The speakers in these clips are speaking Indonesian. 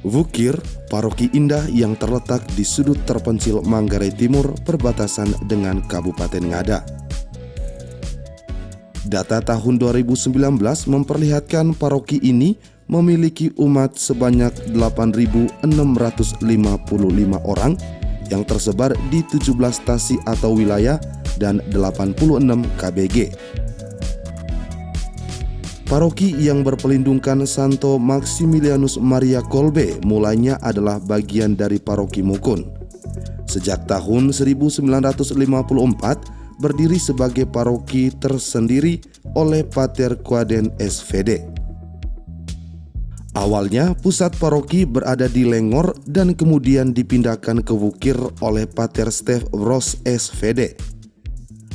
Wukir, paroki indah yang terletak di sudut terpencil Manggarai Timur perbatasan dengan Kabupaten Ngada. Data tahun 2019 memperlihatkan paroki ini memiliki umat sebanyak 8.655 orang yang tersebar di 17 stasi atau wilayah dan 86 KBG. Paroki yang berpelindungkan Santo Maximilianus Maria Kolbe mulainya adalah bagian dari Paroki Mukun. Sejak tahun 1954 berdiri sebagai paroki tersendiri oleh Pater Quaden SVD. Awalnya pusat paroki berada di Lengor dan kemudian dipindahkan ke Wukir oleh Pater Stef Ros SVD.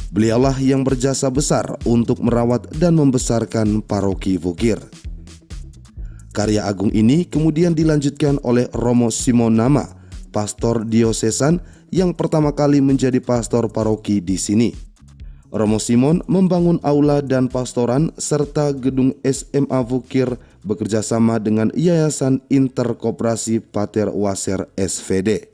Beliaulah yang berjasa besar untuk merawat dan membesarkan paroki Wukir. Karya agung ini kemudian dilanjutkan oleh Romo Simon Nama, pastor diosesan yang pertama kali menjadi pastor paroki di sini. Romo Simon membangun aula dan pastoran serta gedung SMA Wukir bekerjasama dengan Yayasan Interkoperasi Pater Waser SVD.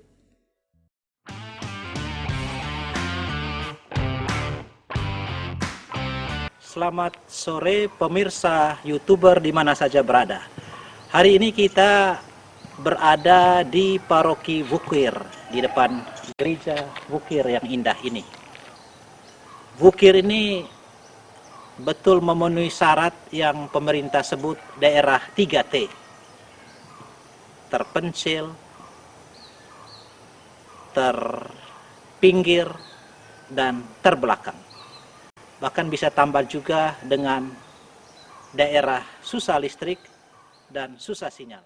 Selamat sore pemirsa YouTuber di mana saja berada. Hari ini kita berada di Paroki Wukir, di depan gereja Wukir yang indah ini. Wukir ini betul memenuhi syarat yang pemerintah sebut daerah 3T. Terpencil, terpinggir, dan terbelakang. Bahkan bisa tambah juga dengan daerah susah listrik dan susah sinyal.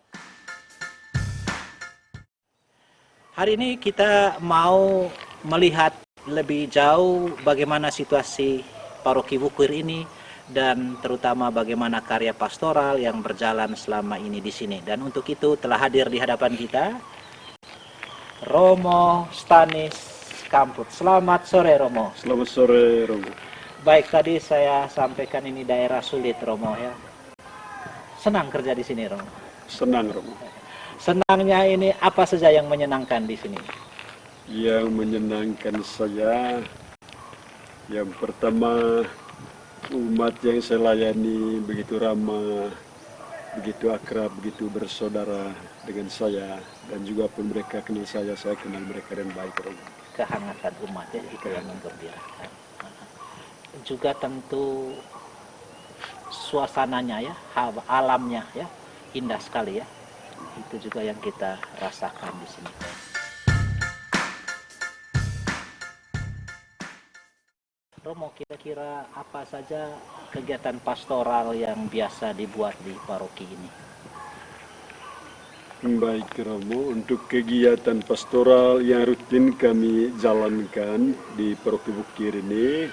Hari ini kita mau melihat lebih jauh bagaimana situasi Paroki Wukir ini dan terutama bagaimana karya pastoral yang berjalan selama ini di sini. Dan untuk itu telah hadir di hadapan kita Romo Stanis Kamput. Selamat sore Romo. Selamat sore Romo. Baik, tadi saya sampaikan ini daerah sulit Romo ya. Senang kerja di sini Romo? Senang Romo. Senangnya ini apa saja yang menyenangkan di sini? Yang menyenangkan saya, yang pertama umat yang saya layani begitu ramah, begitu akrab, begitu bersaudara dengan saya, dan juga pun mereka kenal saya kenal mereka dengan baik Romo. Kehangatan umat ya, itu yang menggembirakan. Juga tentu suasananya ya, alamnya ya, indah sekali ya. Itu juga yang kita rasakan di sini. Romo, kira-kira apa saja kegiatan pastoral yang biasa dibuat di paroki ini? Baik Romo, untuk kegiatan pastoral yang rutin kami jalankan di Paroki Wukir ini,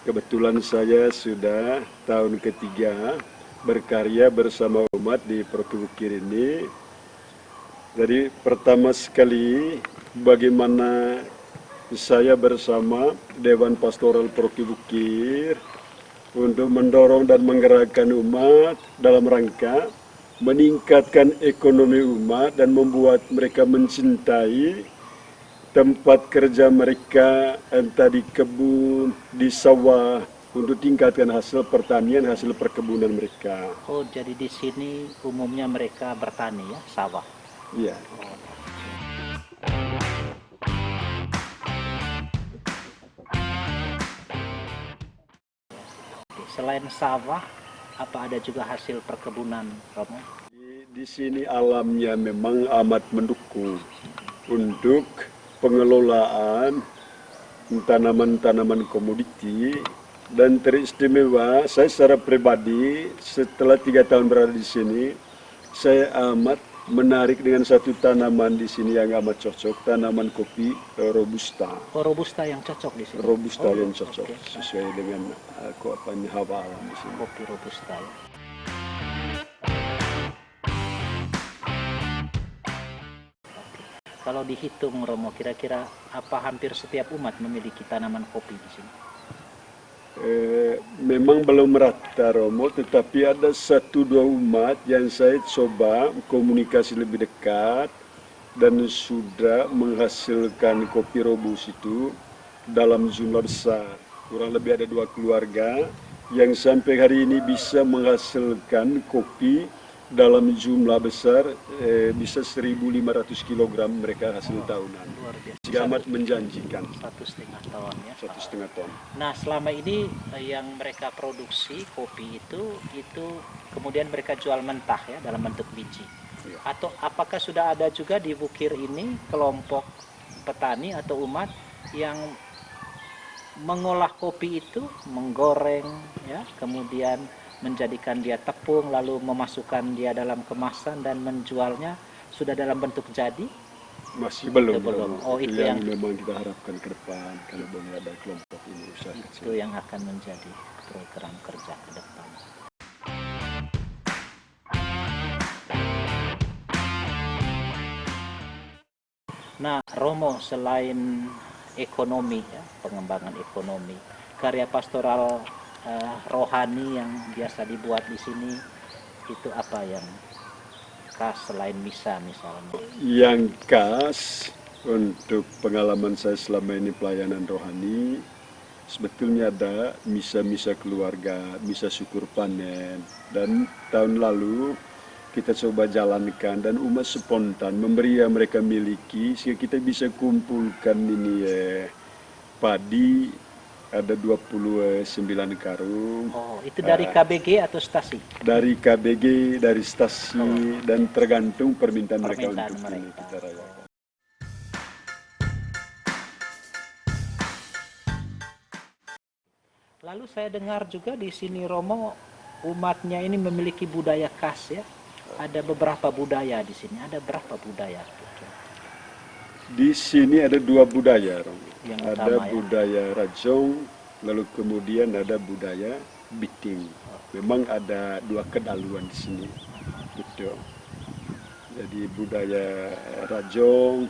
kebetulan saya sudah tahun ketiga berkarya bersama umat di Paroki Wukir ini. Jadi pertama sekali bagaimana saya bersama Dewan Pastoral Paroki Wukir untuk mendorong dan menggerakkan umat dalam rangka meningkatkan ekonomi umat dan membuat mereka mencintai tempat kerja mereka, entah di kebun, di sawah, untuk tingkatkan hasil pertanian, hasil perkebunan mereka. Oh, jadi di sini umumnya mereka bertani ya, sawah. Iya. Selain sawah, apa ada juga hasil perkebunan, Romo? Di sini alamnya memang amat mendukung untuk pengelolaan tanaman-tanaman komoditi, dan teristimewa saya secara pribadi setelah 3 tahun berada di sini, saya amat menarik dengan satu tanaman di sini yang amat cocok, tanaman kopi robusta. Oh, robusta yang cocok di sini. Robusta yang Oh, cocok okay. sesuai dengan hawa alam di sini. Kopi robusta ya. Kalau dihitung Romo, kira-kira apa hampir setiap umat memiliki tanaman kopi di sini? memang belum merata Romo, tetapi ada satu dua umat yang saya coba komunikasi lebih dekat dan sudah menghasilkan kopi robus itu dalam jumlah besar. Kurang lebih ada 2 keluarga yang sampai hari ini bisa menghasilkan kopi dalam jumlah besar, bisa 1.500 kg mereka hasil tahunan. Luar biasa. Amat menjanjikan. 1,5 ton ya. 1,5 ton. Nah, selama ini yang mereka produksi kopi itu kemudian mereka jual mentah ya dalam bentuk biji. Ya. Atau apakah sudah ada juga di Bukir ini kelompok petani atau umat yang mengolah kopi itu, menggoreng ya, kemudian menjadikan dia tepung lalu memasukkan dia dalam kemasan dan menjualnya sudah dalam bentuk jadi? Masih belum. Belum. Oh, itu yang yang memang kita harapkan ke depan kalau boleh ada kelompok ini usaha itu kecil. yang akan menjadi program kerja ke depan. Nah, Romo, selain ekonomi ya, pengembangan ekonomi, karya pastoral rohani yang biasa dibuat di sini itu apa yang khas selain misa misalnya? Yang khas untuk pengalaman saya selama ini pelayanan rohani, sebetulnya ada misa-misa keluarga, misa syukur panen, dan tahun lalu kita coba jalankan dan umat spontan memberi yang mereka miliki sehingga kita bisa kumpulkan ini padi ada 29 karung. Oh, itu dari KBG atau stasi? Dari KBG, dari stasi, dan tergantung permintaan mereka Permintaan untuk ini mereka. kita rayakan. Lalu saya dengar juga di sini Romo umatnya ini memiliki budaya khas ya. Ada beberapa budaya di sini. Ada berapa budaya? Di sini ada 2 budaya, Yang ada utama, ya. budaya Rajong, lalu kemudian ada budaya Biting. Memang ada 2 kedaluan di sini, betul. Jadi budaya Rajong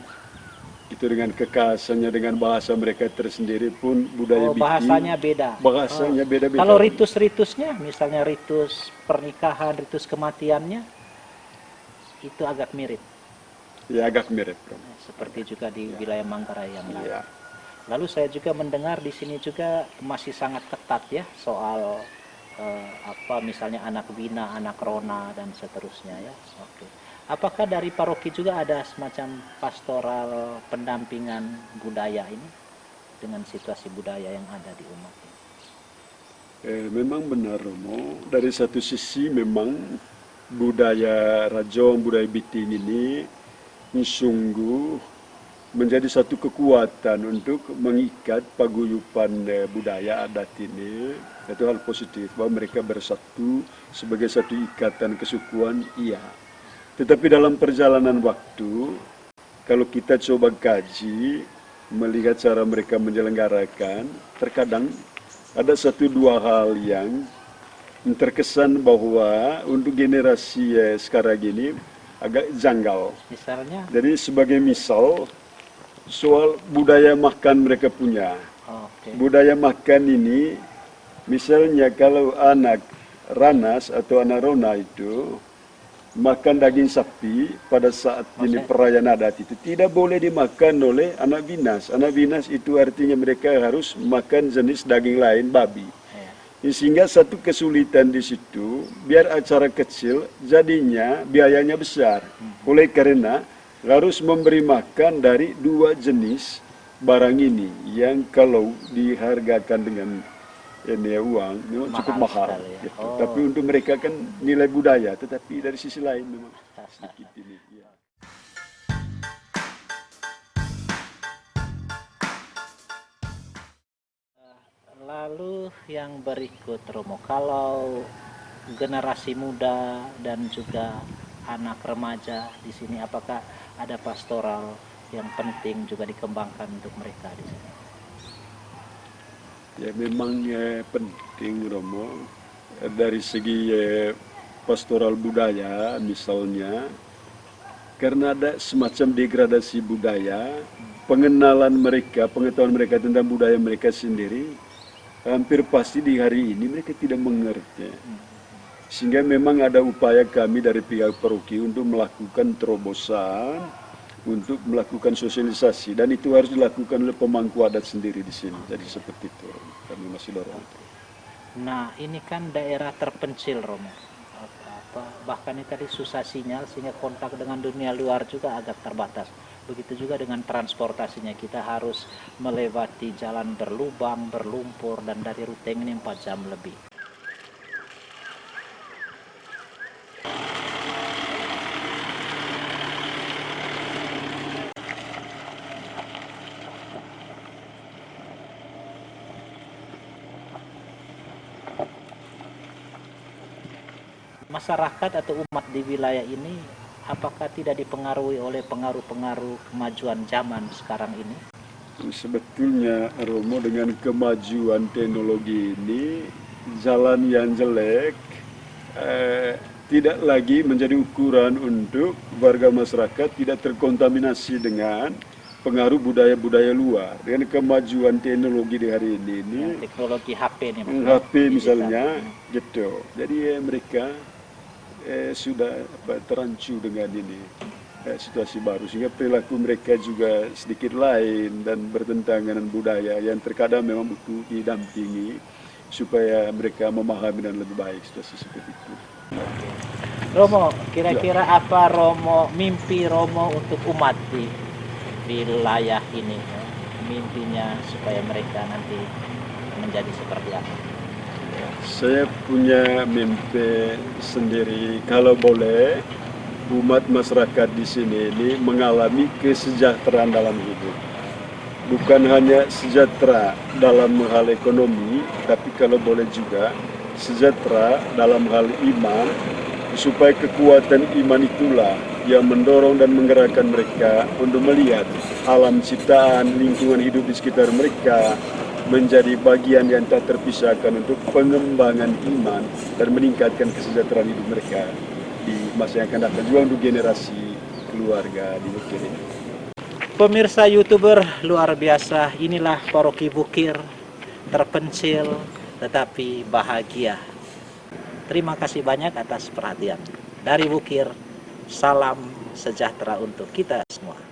itu dengan kekhasannya, dengan bahasa mereka tersendiri pun budaya Biting. Bahasanya beda. Bahasanya beda-beda. Kalau ritus-ritusnya, misalnya ritus pernikahan, ritus kematiannya, itu agak mirip. Ya agak mirip, Bro. Seperti juga di wilayah Manggarai yang lain. Ya. Lalu saya juga mendengar di sini juga masih sangat ketat ya soal misalnya anak bina, anak rona dan seterusnya ya. Oke. Apakah dari paroki juga ada semacam pastoral pendampingan budaya ini dengan situasi budaya yang ada di umat ini? Memang benar, Romo. Dari satu sisi memang budaya Rajong, budaya Biting ini sungguh menjadi satu kekuatan untuk mengikat paguyuban budaya adat ini. Itu hal positif bahwa mereka bersatu sebagai satu ikatan kesukuan, iya. Tetapi dalam perjalanan waktu, kalau kita coba kaji, melihat cara mereka menyelenggarakan, terkadang ada 1-2 hal yang terkesan bahwa untuk generasi sekarang ini agak janggal. Misalnya? Jadi sebagai misal, soal budaya makan mereka punya. Oke. Budaya makan ini, misalnya kalau anak ranas atau anak rona itu makan daging sapi pada saat ini perayaan adat itu tidak boleh dimakan oleh anak binas. Anak binas itu artinya mereka harus makan jenis daging lain, babi. Sehingga satu kesulitan di situ, biar acara kecil jadinya biayanya besar. Oleh karena harus memberi makan dari 2 jenis barang ini yang kalau dihargakan dengan uang memang cukup mahal. Sekali, ya. Gitu. Tapi untuk mereka kan nilai budaya, tetapi dari sisi lain memang sedikit ini. Ya. Lalu yang berikut Romo, kalau generasi muda dan juga anak remaja di sini, apakah ada pastoral yang penting juga dikembangkan untuk mereka di sini? Ya memang penting, Romo, dari segi pastoral budaya misalnya, karena ada semacam degradasi budaya, pengenalan mereka, pengetahuan mereka tentang budaya mereka sendiri hampir pasti di hari ini mereka tidak mengerti. Sehingga memang ada upaya kami dari pihak paroki untuk melakukan terobosan, untuk melakukan sosialisasi, dan itu harus dilakukan oleh pemangku adat sendiri di sini. Jadi seperti itu kami masih dorong. Nah, ini kan daerah terpencil, Romo. Bahkan ini tadi susah sinyal sehingga kontak dengan dunia luar juga agak terbatas. Begitu juga dengan transportasinya, kita harus melewati jalan berlubang, berlumpur, dan dari Ruteng ini 4 jam lebih. Masyarakat atau umat di wilayah ini apakah tidak dipengaruhi oleh pengaruh-pengaruh kemajuan zaman sekarang ini? Sebetulnya Romo, dengan kemajuan teknologi ini, jalan yang jelek tidak lagi menjadi ukuran untuk warga masyarakat tidak terkontaminasi dengan pengaruh budaya-budaya luar. Dengan kemajuan teknologi di hari ini, Teknologi HP ini, HP misalnya, gitu. Jadi mereka sudah terancu dengan ini situasi baru, sehingga perilaku mereka juga sedikit lain dan bertentangan dengan budaya yang terkadang memang butuh didampingi supaya mereka memahami dan lebih baik situasi seperti itu. Romo, kira-kira apa mimpi Romo untuk umat di wilayah ini? Mimpinya supaya mereka nanti menjadi seperti apa? Saya punya mimpi sendiri, kalau boleh umat masyarakat di sini ini mengalami kesejahteraan dalam hidup. Bukan hanya sejahtera dalam hal ekonomi, tapi kalau boleh juga sejahtera dalam hal iman, supaya kekuatan iman itulah yang mendorong dan menggerakkan mereka untuk melihat alam ciptaan, lingkungan hidup di sekitar mereka menjadi bagian yang tak terpisahkan untuk pengembangan iman dan meningkatkan kesejahteraan hidup mereka di masa yang akan datang, juga untuk generasi keluarga di Bukir ini. Pemirsa YouTuber luar biasa, inilah Paroki Bukir, terpencil tetapi bahagia. Terima kasih banyak atas perhatian. Dari Bukir, salam sejahtera untuk kita semua.